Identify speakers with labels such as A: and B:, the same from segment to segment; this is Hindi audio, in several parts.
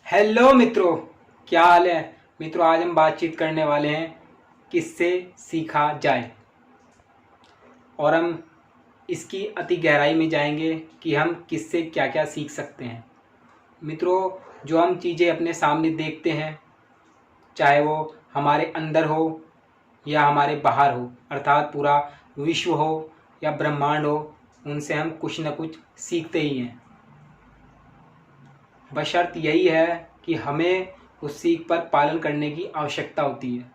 A: हेलो मित्रों, क्या हाल है। मित्रों, आज हम बातचीत करने वाले हैं किससे सीखा जाए, और हम इसकी अति गहराई में जाएंगे कि हम किससे क्या क्या सीख सकते हैं। मित्रों, जो हम चीज़ें अपने सामने देखते हैं, चाहे वो हमारे अंदर हो या हमारे बाहर हो, अर्थात पूरा विश्व हो या ब्रह्मांड हो, उनसे हम कुछ न कुछ सीखते ही हैं। बशर्त यही है कि हमें उस सीख पर पालन करने की आवश्यकता होती है।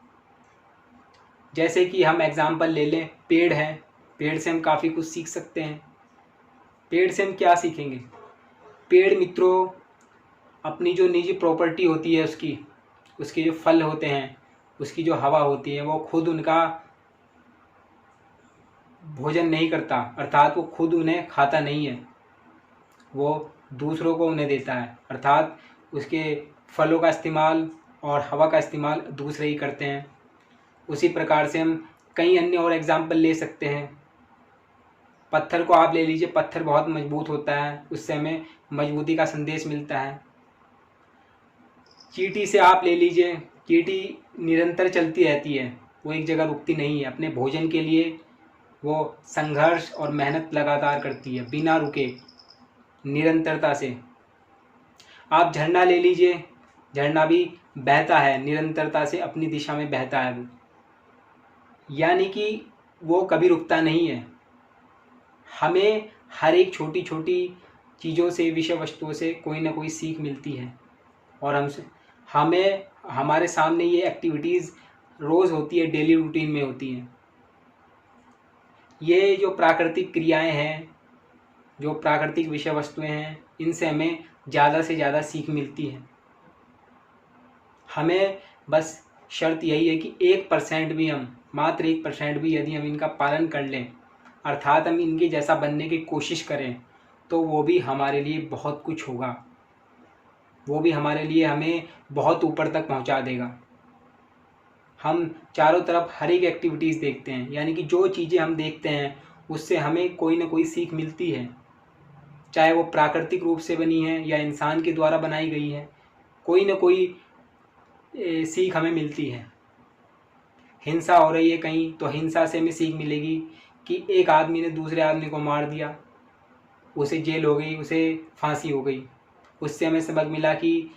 A: जैसे कि हम एग्जाम्पल ले लें, पेड़ है। पेड़ से हम काफ़ी कुछ सीख सकते हैं। पेड़ से हम क्या सीखेंगे? पेड़ मित्रों अपनी जो निजी प्रॉपर्टी होती है, उसके जो फल होते हैं, उसकी जो हवा होती है, वो खुद उनका भोजन नहीं करता, अर्थात वो खुद उन्हें खाता नहीं है, वो दूसरों को उन्हें देता है। अर्थात उसके फलों का इस्तेमाल और हवा का इस्तेमाल दूसरे ही करते हैं। उसी प्रकार से हम कई अन्य और एग्जाम्पल ले सकते हैं। पत्थर को आप ले लीजिए, पत्थर बहुत मजबूत होता है, उससे हमें मजबूती का संदेश मिलता है। चींटी से आप ले लीजिए, चींटी निरंतर चलती रहती है, वो एक जगह रुकती नहीं है। अपने भोजन के लिए वो संघर्ष और मेहनत लगातार करती है, बिना रुके, निरंतरता से। आप झरना ले लीजिए, झरना भी बहता है, निरंतरता से अपनी दिशा में बहता है वो, यानी कि वो कभी रुकता नहीं है। हमें हर एक छोटी छोटी चीज़ों से, विषय वस्तुओं से कोई ना कोई सीख मिलती है, और हमें हमारे सामने ये एक्टिविटीज़ रोज़ होती है, डेली रूटीन में होती हैं। ये जो प्राकृतिक क्रियाएं हैं, जो प्राकृतिक विषय वस्तुएं हैं, इनसे हमें ज़्यादा से ज़्यादा सीख मिलती है। हमें बस शर्त यही है कि 1% भी, हम मात्र 1% भी यदि हम इनका पालन कर लें, अर्थात हम इनके जैसा बनने की कोशिश करें, तो वो भी हमारे लिए बहुत कुछ होगा, वो भी हमारे लिए हमें बहुत ऊपर तक पहुंचा देगा। हम चारों तरफ हर एक एक्टिविटीज़ देखते हैं, यानी कि जो चीज़ें हम देखते हैं उससे हमें कोई ना कोई सीख मिलती है, चाहे वो प्राकृतिक रूप से बनी है या इंसान के द्वारा बनाई गई है, कोई ना कोई सीख हमें मिलती है। हिंसा हो रही है कहीं, तो हिंसा से हमें सीख मिलेगी कि एक आदमी ने दूसरे आदमी को मार दिया, उसे जेल हो गई, उसे फांसी हो गई। उससे हमें सबक मिला कि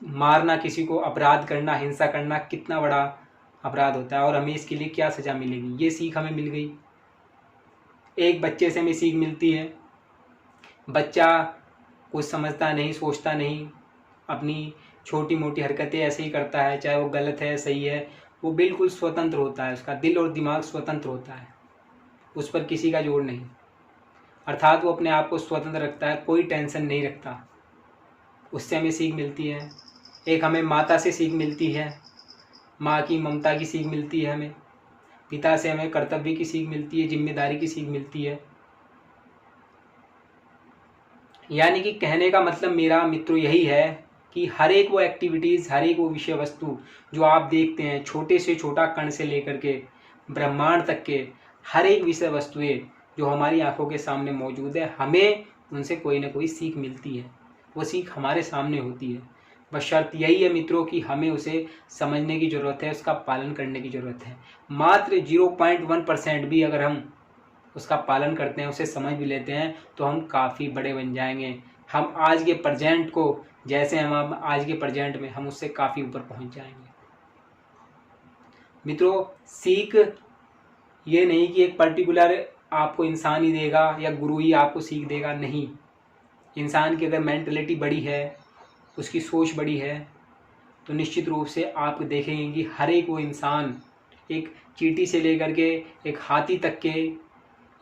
A: मारना, किसी को अपराध करना, हिंसा करना कितना बड़ा अपराध होता है, और हमें इसके लिए क्या सज़ा मिलेगी, ये सीख हमें मिल गई। एक बच्चे से हमें सीख मिलती है। बच्चा कुछ समझता नहीं, सोचता नहीं, अपनी छोटी मोटी हरकतें ऐसे ही करता है, चाहे वो गलत है सही है, वो बिल्कुल स्वतंत्र होता है, उसका दिल और दिमाग स्वतंत्र होता है, उस पर किसी का जोर नहीं, अर्थात वो अपने आप को स्वतंत्र रखता है, कोई टेंशन नहीं रखता। उससे हमें सीख मिलती है। एक हमें माता से सीख मिलती है, माँ की ममता की सीख मिलती है हमें। पिता से हमें कर्तव्य की सीख मिलती है, जिम्मेदारी की सीख मिलती है। यानी कि कहने का मतलब मेरा मित्रों यही है कि हर एक वो एक्टिविटीज़, हर एक वो विषय वस्तु जो आप देखते हैं, छोटे से छोटा कण से लेकर के ब्रह्मांड तक के हर एक विषय वस्तुएं जो हमारी आंखों के सामने मौजूद है, हमें उनसे कोई ना कोई सीख मिलती है। वो सीख हमारे सामने होती है, बस शर्त यही है मित्रों कि हमें उसे समझने की ज़रूरत है, उसका पालन करने की ज़रूरत है। मात्र 0.1% भी अगर हम उसका पालन करते हैं, उसे समझ भी लेते हैं, तो हम काफ़ी बड़े बन जाएंगे। हम आज के प्रेजेंट को, जैसे हम आज के प्रेजेंट में, हम उससे काफ़ी ऊपर पहुंच जाएंगे। मित्रों, सीख ये नहीं कि एक पर्टिकुलर आपको इंसान ही देगा या गुरु ही आपको सीख देगा, नहीं। इंसान की अगर मेंटलिटी बड़ी है, उसकी सोच बड़ी है, तो निश्चित रूप से आप देखेंगे कि हर एक वो इंसान, एक चींटी से लेकर के एक हाथी तक के,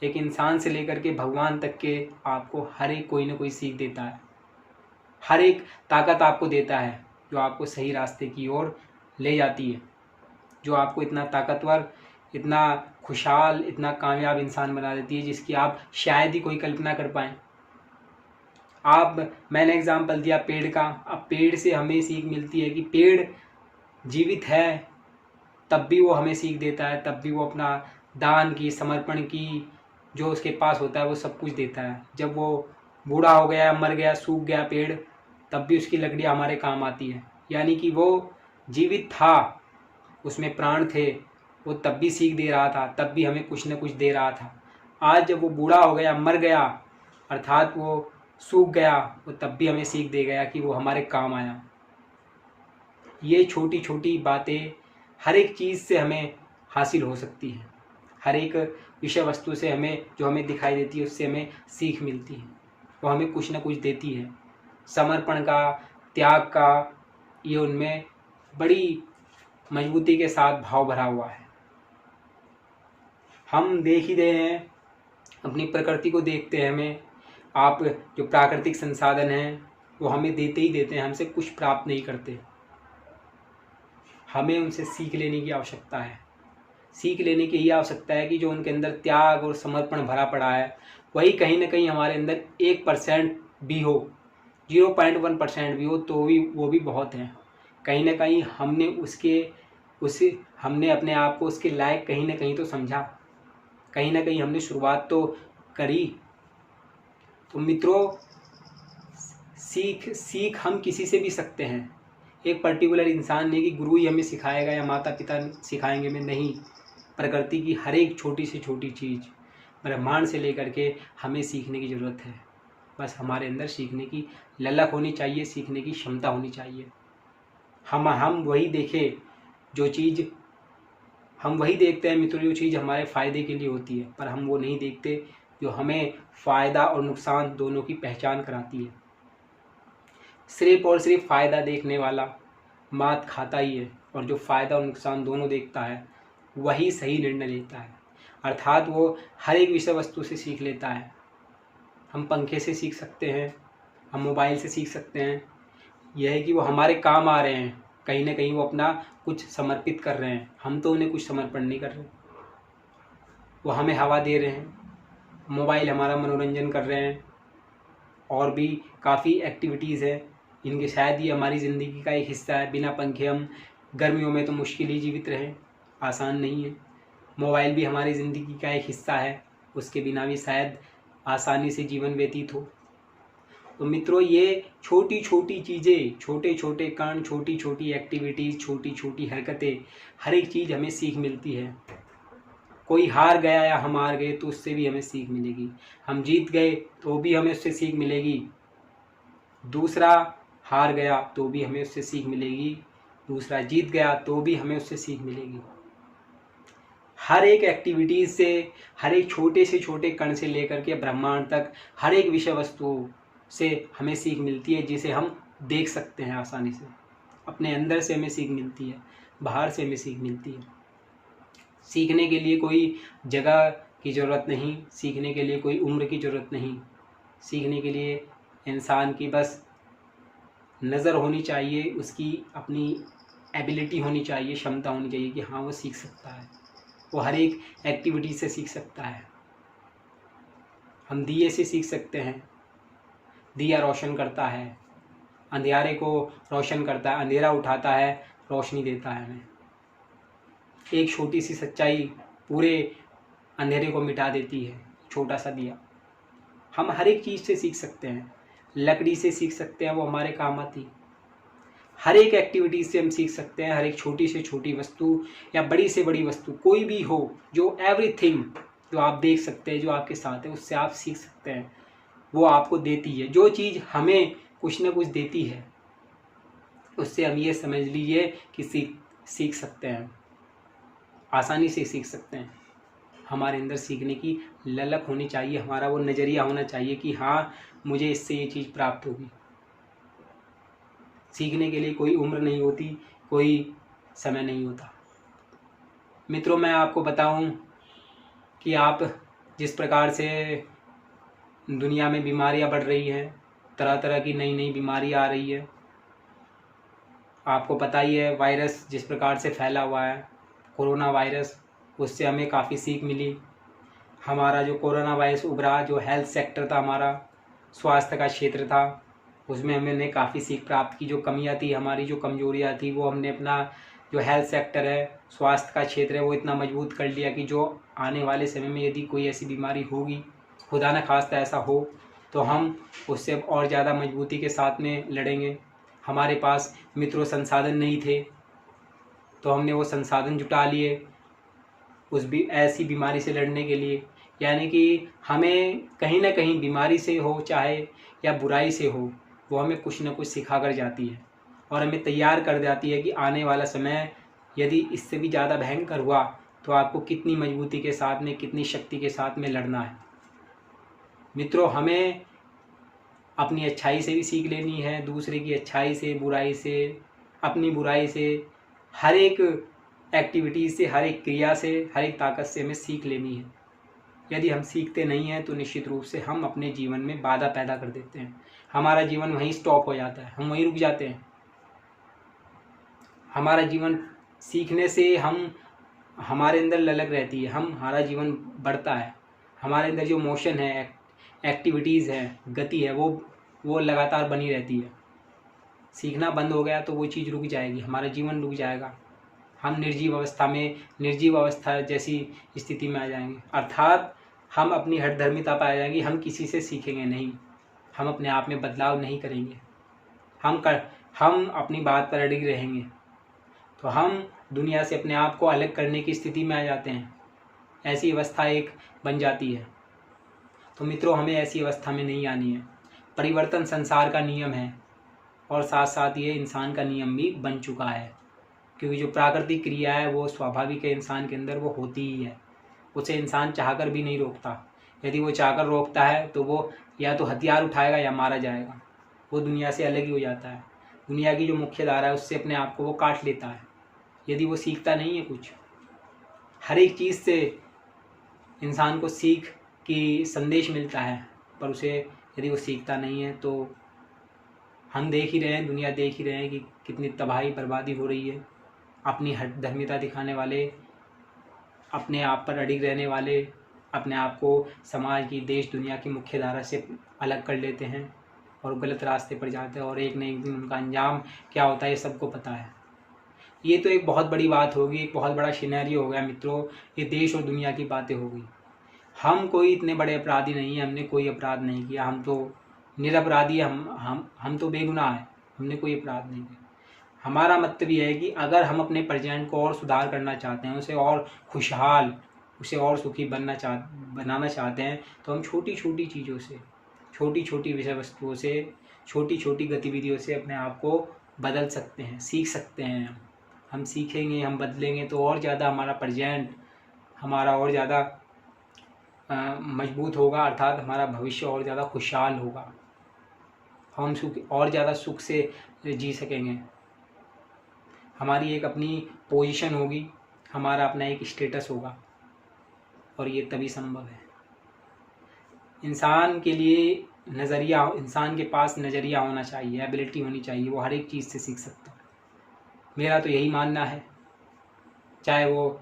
A: एक इंसान से लेकर के भगवान तक के, आपको हर एक कोई ना कोई सीख देता है, हर एक ताकत आपको देता है जो आपको सही रास्ते की ओर ले जाती है, जो आपको इतना ताकतवर, इतना खुशहाल, इतना कामयाब इंसान बना देती है जिसकी आप शायद ही कोई कल्पना कर पाएँ। मैंने एग्जाम्पल दिया पेड़ का। अब पेड़ से हमें सीख मिलती है कि पेड़ जीवित है, तब भी वो हमें सीख देता है, तब भी वो अपना दान की, समर्पण की, जो उसके पास होता है वो सब कुछ देता है। जब वो बूढ़ा हो गया, मर गया, सूख गया पेड़, तब भी उसकी लकड़ियाँ हमारे काम आती है। यानी कि वो जीवित था, उसमें प्राण थे, वो तब भी सीख दे रहा था, तब भी हमें कुछ न कुछ दे रहा था। आज जब वो बूढ़ा हो गया, मर गया, अर्थात वो सूख गया, वो तब भी हमें सीख दे गया कि वो हमारे काम आया। ये छोटी छोटी बातें हर एक चीज़ से हमें हासिल हो सकती है। हर एक विषय वस्तु से हमें, जो हमें दिखाई देती है, उससे हमें सीख मिलती है, वो हमें कुछ न कुछ देती है। समर्पण का, त्याग का, ये उनमें बड़ी मजबूती के साथ भाव भरा हुआ है। हम देख ही रहे हैं, अपनी प्रकृति को देखते हैं, हमें आप जो प्राकृतिक संसाधन हैं वो हमें देते ही देते हैं, हमसे कुछ प्राप्त नहीं करते। हमें उनसे सीख लेने की आवश्यकता है। सीख लेने की ये आवश्यकता है कि जो उनके अंदर त्याग और समर्पण भरा पड़ा है, वही कहीं ना कहीं हमारे अंदर 1% भी हो, 0.1% भी हो, तो भी वो भी बहुत हैं। कहीं ना कहीं हमने अपने आप को उसके लायक कहीं ना कहीं तो समझा, कहीं ना कहीं हमने शुरुआत तो करी। तो मित्रों, सीख हम किसी से भी सकते हैं। एक पर्टिकुलर इंसान ने कि गुरु ही हमें सिखाएगा या माता पिता सिखाएंगे में नहीं, प्रकृति की हर एक छोटी से छोटी चीज़, ब्रह्मांड से लेकर के हमें सीखने की ज़रूरत है। बस हमारे अंदर सीखने की ललक होनी चाहिए, सीखने की क्षमता होनी चाहिए। हम वही देखें जो चीज़, हम वही देखते हैं मित्रों जो चीज़ हमारे फ़ायदे के लिए होती है, पर हम वो नहीं देखते जो हमें फ़ायदा और नुकसान दोनों की पहचान कराती है। सिर्फ और सिर्फ फ़ायदा देखने वाला मात खाता ही है, और जो फ़ायदा और नुकसान दोनों देखता है वही सही निर्णय लेता है। अर्थात वो हर एक विषय वस्तु से सीख लेता है। हम पंखे से सीख सकते हैं, हम मोबाइल से सीख सकते हैं। यह है कि वो हमारे काम आ रहे हैं, कहीं ना कहीं वो अपना कुछ समर्पित कर रहे हैं, हम तो उन्हें कुछ समर्पण नहीं कर रहे। वो हमें हवा दे रहे हैं, मोबाइल हमारा मनोरंजन कर रहे हैं, और भी काफ़ी एक्टिविटीज़ है इनके, शायद ये हमारी ज़िंदगी का एक हिस्सा है। बिना पंखे हम गर्मियों में तो मुश्किल ही जीवित रहें, आसान नहीं है। मोबाइल भी हमारी ज़िंदगी का एक हिस्सा है, उसके बिना भी शायद आसानी से जीवन व्यतीत हो। तो मित्रों, ये छोटी छोटी चीज़ें, छोटे छोटे कण, छोटी छोटी एक्टिविटीज़, छोटी छोटी हरकतें, हर एक चीज़ हमें सीख मिलती है। कोई हार गया या हम हार गए तो उससे भी हमें सीख मिलेगी, हम जीत गए तो भी हमें उससे सीख मिलेगी, दूसरा हार गया तो भी हमें उससे सीख मिलेगी, दूसरा जीत गया तो भी हमें उससे सीख मिलेगी। हर एक एक्टिविटीज़ से, हर एक छोटे से छोटे कण से लेकर के ब्रह्मांड तक, हर एक विषय वस्तु से हमें सीख मिलती है, जिसे हम देख सकते हैं आसानी से। अपने अंदर से हमें सीख मिलती है, बाहर से हमें सीख मिलती है। सीखने के लिए कोई जगह की ज़रूरत नहीं, सीखने के लिए कोई उम्र की ज़रूरत नहीं, सीखने के लिए इंसान की बस नज़र होनी चाहिए, उसकी अपनी एबिलिटी होनी चाहिए, क्षमता होनी चाहिए कि हाँ वो सीख सकता है, वो हर एक एक्टिविटी से सीख सकता है। हम दिए से सीख सकते हैं, दिया रोशन करता है, अंधेरे को रोशन करता है, अंधेरा उठाता है, रोशनी देता है हमें। एक छोटी सी सच्चाई पूरे अंधेरे को मिटा देती है, छोटा सा दिया। हम हर एक चीज़ से सीख सकते हैं, लकड़ी से सीख सकते हैं, वो हमारे काम आती। हर एक एक्टिविटी से हम सीख सकते हैं, हर एक छोटी से छोटी वस्तु या बड़ी से बड़ी वस्तु कोई भी हो, जो एवरीथिंग जो आप देख सकते हैं, जो आपके साथ है, उससे आप सीख सकते हैं। वो आपको देती है, जो चीज़ हमें कुछ न कुछ देती है, उससे हम ये समझ लीजिए कि सीख सकते हैं, आसानी से सीख सकते हैं। हमारे अंदर सीखने की ललक होनी चाहिए, हमारा वो नज़रिया होना चाहिए कि हाँ मुझे इससे ये चीज़ प्राप्त होगी। सीखने के लिए कोई उम्र नहीं होती, कोई समय नहीं होता। मित्रों, मैं आपको बताऊं कि आप जिस प्रकार से दुनिया में बीमारियां बढ़ रही हैं, तरह तरह की नई नई बीमारी आ रही है, आपको पता ही है वायरस जिस प्रकार से फैला हुआ है, कोरोना वायरस, उससे हमें काफ़ी सीख मिली। हमारा जो कोरोना वायरस उभरा, जो हेल्थ सेक्टर था, हमारा स्वास्थ्य का क्षेत्र था, उसमें हमने काफ़ी सीख प्राप्त की। जो कमियां थी हमारी, जो कमजोरियां थी, वो हमने अपना जो हेल्थ सेक्टर है, स्वास्थ्य का क्षेत्र है, वो इतना मजबूत कर लिया कि जो आने वाले समय में यदि कोई ऐसी बीमारी होगी, खुदा न खास्ता ऐसा हो, तो हम उससे और ज़्यादा मजबूती के साथ में लड़ेंगे। हमारे पास मित्रों संसाधन नहीं थे, तो हमने वो संसाधन जुटा लिए उस भी ऐसी बीमारी से लड़ने के लिए। यानी कि हमें कहीं ना कहीं बीमारी से हो चाहे या बुराई से हो, वो हमें कुछ ना कुछ सिखा कर जाती है और हमें तैयार कर जाती है कि आने वाला समय यदि इससे भी ज़्यादा भयंकर हुआ तो आपको कितनी मजबूती के साथ में, कितनी शक्ति के साथ में लड़ना है। मित्रों, हमें अपनी अच्छाई से भी सीख लेनी है, दूसरे की अच्छाई से, बुराई से, अपनी बुराई से, हर एक एक्टिविटीज़ से, हर एक क्रिया से, हर एक ताकत से हमें सीख लेनी है। यदि हम सीखते नहीं हैं तो निश्चित रूप से हम अपने जीवन में बाधा पैदा कर देते हैं। हमारा जीवन वहीं स्टॉप हो जाता है, हम वहीं रुक जाते हैं। हमारा जीवन सीखने से हमारे अंदर ललक रहती है, हमारा जीवन बढ़ता है। हमारे अंदर जो मोशन है, एक्टिविटीज़ है, गति है, वो लगातार बनी रहती है। सीखना बंद हो गया तो वो चीज़ रुक जाएगी, हमारा जीवन रुक जाएगा। हम निर्जीव अवस्था जैसी स्थिति में आ जाएंगे, अर्थात हम अपनी हठधर्मिता पाए जाएंगे। हम किसी से सीखेंगे नहीं, हम अपने आप में बदलाव नहीं करेंगे, हम अपनी बात पर अड़िग रहेंगे, तो हम दुनिया से अपने आप को अलग करने की स्थिति में आ जाते हैं। ऐसी अवस्था एक बन जाती है। तो मित्रों, हमें ऐसी अवस्था में नहीं आनी है। परिवर्तन संसार का नियम है और साथ साथ ये इंसान का नियम भी बन चुका है, क्योंकि जो प्राकृतिक क्रिया है वो स्वाभाविक है, इंसान के अंदर वो होती ही है। उसे इंसान चाहकर भी नहीं रोकता। यदि वो चाहकर रोकता है तो वो या तो हथियार उठाएगा या मारा जाएगा। वो दुनिया से अलग ही हो जाता है, दुनिया की जो मुख्य धारा है उससे अपने आप को वो काट लेता है। यदि वो सीखता नहीं है कुछ, हर एक चीज़ से इंसान को सीख की संदेश मिलता है, पर उसे यदि वो सीखता नहीं है तो हम देख ही रहे हैं, दुनिया देख ही रहे हैं कि कितनी तबाही बर्बादी हो रही है। अपनी हठधर्मिता दिखाने वाले, अपने आप पर अड़िग रहने वाले, अपने आप को समाज की, देश दुनिया की मुख्य धारा से अलग कर लेते हैं और गलत रास्ते पर जाते हैं, और एक न एक दिन उनका अंजाम क्या होता है ये सबको पता है। ये तो एक बहुत बड़ी बात होगी, एक बहुत बड़ा सिनेरियो हो गया मित्रों। ये देश और दुनिया की बातें हो गई। हम कोई इतने बड़े अपराधी नहीं हैं, हमने कोई अपराध नहीं किया, हम तो निरपराधी, हम तो बेगुनाह हैं, हमने कोई अपराध नहीं किया। हमारा मतलब ये है कि अगर हम अपने प्रेजेंट को और सुधार करना चाहते हैं, उसे और खुशहाल, उसे और सुखी बनाना चाहते हैं, तो हम छोटी छोटी चीज़ों से, छोटी छोटी विषय वस्तुओं से, छोटी छोटी गतिविधियों से अपने आप को बदल सकते हैं, सीख सकते हैं। हम सीखेंगे, हम बदलेंगे तो और ज़्यादा हमारा प्रेजेंट, हमारा और ज़्यादा मजबूत होगा, अर्थात हमारा भविष्य और ज़्यादा खुशहाल होगा। हम और ज़्यादा सुख से जी सकेंगे। हमारी एक अपनी पोजीशन होगी, हमारा अपना एक स्टेटस होगा, और ये तभी संभव है। इंसान के लिए नज़रिया, इंसान के पास नज़रिया होना चाहिए, एबिलिटी होनी चाहिए, वो हर एक चीज़ से सीख सकता है। मेरा तो यही मानना है, चाहे वो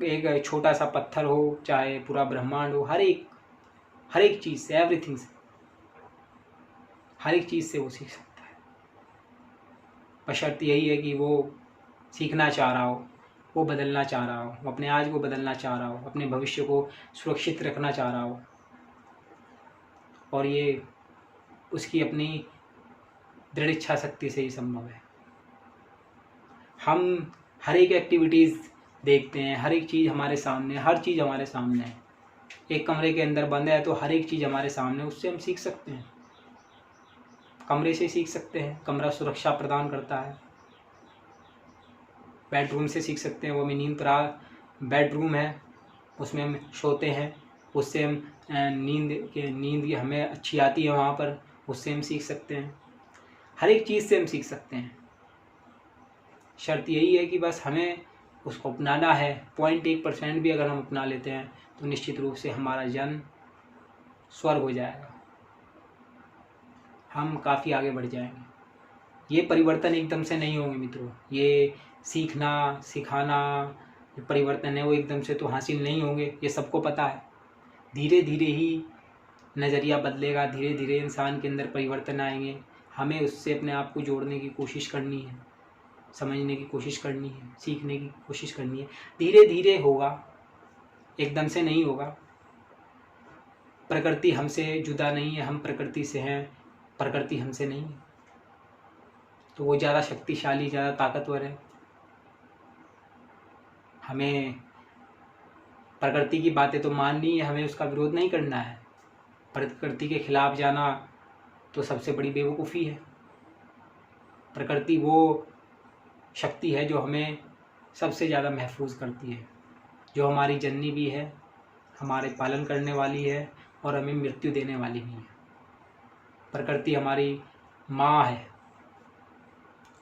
A: एक छोटा सा पत्थर हो, चाहे पूरा ब्रह्मांड हो, हर एक चीज़ से, एवरीथिंग से, हर एक चीज़ से वो सीख सकता है। बशर्ते यही है कि वो सीखना चाह रहा हो, वो बदलना चाह रहा हो, वो अपने आज को बदलना चाह रहा हो, अपने भविष्य को सुरक्षित रखना चाह रहा हो, और ये उसकी अपनी दृढ़ इच्छा शक्ति से ही संभव है। हम हर एक एक्टिविटीज़ देखते हैं, हर एक चीज़ हमारे सामने, हर चीज़ हमारे सामने है। एक कमरे के अंदर बंद है तो हर एक चीज़ हमारे सामने, उससे हम सीख सकते हैं, कमरे से सीख सकते हैं। कमरा सुरक्षा प्रदान करता है। बेडरूम से सीख सकते हैं, वो हमें बेडरूम है, उसमें हम सोते हैं, उससे हम नींद हमें अच्छी आती है वहाँ पर, उससे हम सीख सकते हैं। हर एक चीज़ से हम सीख सकते हैं। शर्त यही है कि बस हमें उसको अपनाना है। 0.1% भी अगर हम अपना लेते हैं तो निश्चित रूप से हमारा जन्म स्वर्ग हो जाएगा, हम काफ़ी आगे बढ़ जाएंगे। ये परिवर्तन एकदम से नहीं होंगे मित्रों। ये सीखना, सिखाना, जो परिवर्तन है वो एकदम से तो हासिल नहीं होंगे, ये सबको पता है। धीरे धीरे ही नज़रिया बदलेगा, धीरे धीरे इंसान के अंदर परिवर्तन आएंगे। हमें उससे अपने आप को जोड़ने की कोशिश करनी है। समझने की कोशिश करनी है, सीखने की कोशिश करनी है। धीरे धीरे होगा, एकदम से नहीं होगा। प्रकृति हमसे जुदा नहीं है, हम प्रकृति से हैं, प्रकृति हमसे नहीं है। तो वो ज़्यादा शक्तिशाली, ज़्यादा ताकतवर है। हमें प्रकृति की बातें तो माननी है, हमें उसका विरोध नहीं करना है। प्रकृति के खिलाफ जाना तो सबसे बड़ी बेवकूफ़ी है। प्रकृति वो शक्ति है जो हमें सबसे ज़्यादा महफूज करती है, जो हमारी जननी भी है, हमारे पालन करने वाली है और हमें मृत्यु देने वाली भी है। प्रकृति हमारी माँ है,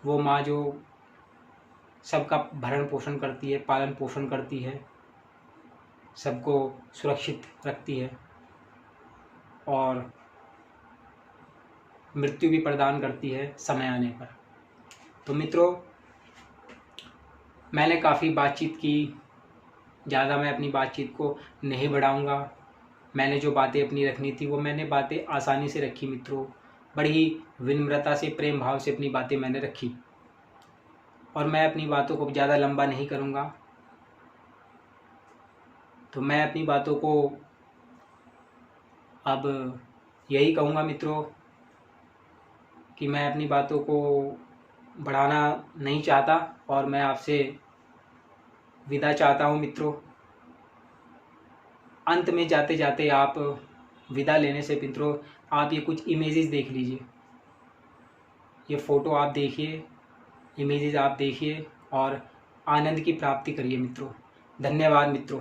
A: वो माँ जो सबका भरण पोषण करती है, पालन पोषण करती है, सबको सुरक्षित रखती है और मृत्यु भी प्रदान करती है समय आने पर। तो मित्रों, मैंने काफ़ी बातचीत की, ज़्यादा मैं अपनी बातचीत को नहीं बढ़ाऊंगा। मैंने जो बातें अपनी रखनी थी वो मैंने बातें आसानी से रखी मित्रों, बड़ी विनम्रता से, प्रेम भाव से अपनी बातें मैंने रखी और मैं अपनी बातों को ज़्यादा लंबा नहीं करूँगा। तो मैं अपनी बातों को अब यही कहूँगा मित्रों कि मैं अपनी बातों को बढ़ाना नहीं चाहता और मैं आपसे विदा चाहता हूँ मित्रों। अंत में जाते जाते आप विदा लेने से मित्रों, आप ये कुछ इमेजेस देख लीजिए, ये फ़ोटो आप देखिए, इमेजेस आप देखिए और आनंद की प्राप्ति करिए मित्रों। धन्यवाद मित्रों।